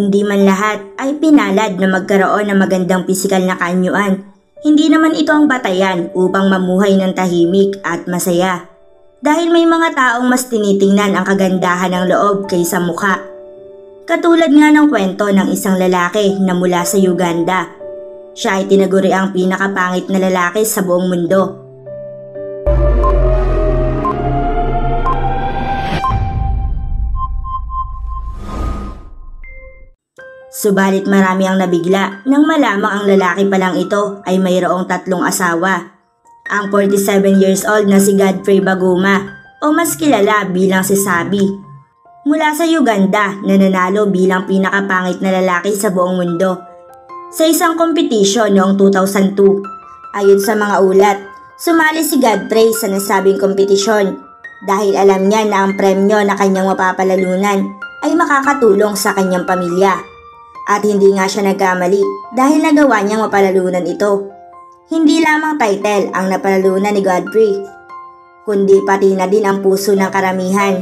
Hindi man lahat ay pinalad na magkaroon ng magandang pisikal na kaanyuan. Hindi naman ito ang batayan upang mamuhay ng tahimik at masaya. Dahil may mga taong mas tinitingnan ang kagandahan ng loob kaysa mukha. Katulad nga ng kwento ng isang lalaki na mula sa Uganda. Siya ay tinaguri ang pinakapangit na lalaki sa buong mundo. Subalit marami ang nabigla nang malamang ang lalaki pa lang ito ay mayroong 3 asawa. Ang 47 years old na si Godfrey Baguma o mas kilala bilang si Sabi. Mula sa Uganda na nanalo bilang pinakapangit na lalaki sa buong mundo. Sa isang kompetisyon noong 2002, ayon sa mga ulat, sumali si Godfrey sa nasabing kompetisyon dahil alam niya na ang premyo na kanyang mapapalalunan ay makakatulong sa kanyang pamilya. At hindi nga siya nagkamali dahil nagawa niyang mapalalunan ito. Hindi lamang title ang napalalunan ni Godfrey, kundi pati na din ang puso ng karamihan.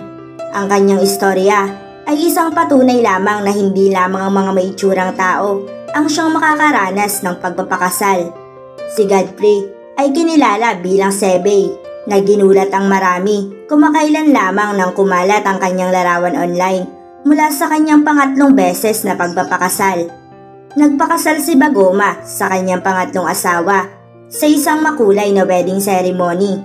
Ang kanyang istorya ay isang patunay lamang na hindi lamang ang mga maitsurang tao ang siyang makakaranas ng pagpapakasal. Si Godfrey ay kinilala bilang Sebey na ginulat ang marami kumakailan lamang nang kumalat ang kanyang larawan online mula sa kanyang pangatlong beses na pagpapakasal. Nagpakasal si Baguma sa kanyang pangatlong asawa sa isang makulay na wedding ceremony.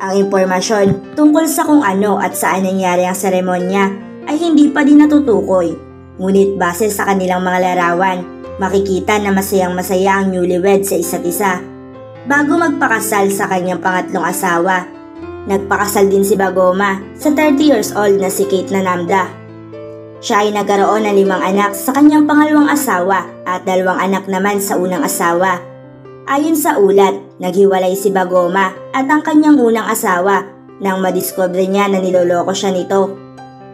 Ang impormasyon tungkol sa kung ano at saan nangyari ang seremonya ay hindi pa din natutukoy. Ngunit base sa kanilang mga larawan, makikita na masayang masaya ang newlywed sa isa't isa. Bago magpakasal sa kanyang pangatlong asawa, nagpakasal din si Baguma sa 30 years old na si Kate Nanamda. Siya ay nagkaroon ng 5 anak sa kanyang pangalawang asawa at 2 anak naman sa unang asawa. Ayon sa ulat, naghiwalay si Baguma at ang kanyang unang asawa nang madiskubre niya na niloloko siya nito.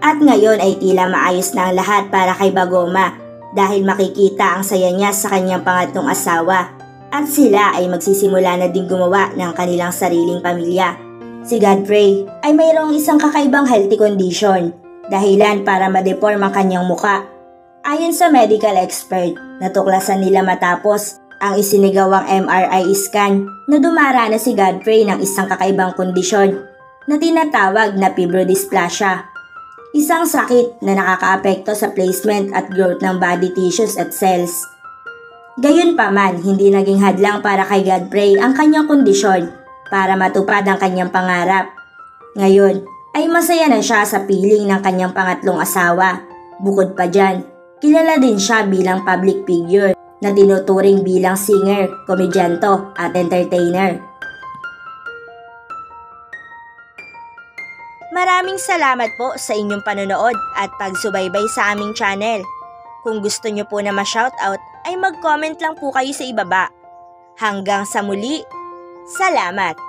At ngayon ay tila maayos na ang lahat para kay Baguma dahil makikita ang saya niya sa kanyang pangatlong asawa at sila ay magsisimula na din gumawa ng kanilang sariling pamilya. Si Godfrey ay mayroong isang kakaibang healthy condition, dahilan para ma-deform ang kanyang muka. Ayon sa medical expert, natuklasan nila matapos ang isinigawang MRI scan na dumara na si Godfrey ng isang kakaibang kondisyon na tinatawag na fibrodysplasia. Isang sakit na nakakaapekto sa placement at growth ng body tissues at cells. Gayunpaman, hindi naging hadlang para kay Godfrey ang kanyang kondisyon para matupad ang kanyang pangarap. Ngayon, ay masaya na siya sa piling ng kanyang pangatlong asawa. Bukod pa dyan, kilala din siya bilang public figure na tinuturing bilang singer, komedyante at entertainer. Maraming salamat po sa inyong panonood at pagsubaybay sa aming channel. Kung gusto nyo po na ma-shoutout ay mag-comment lang po kayo sa ibaba. Hanggang sa muli, salamat!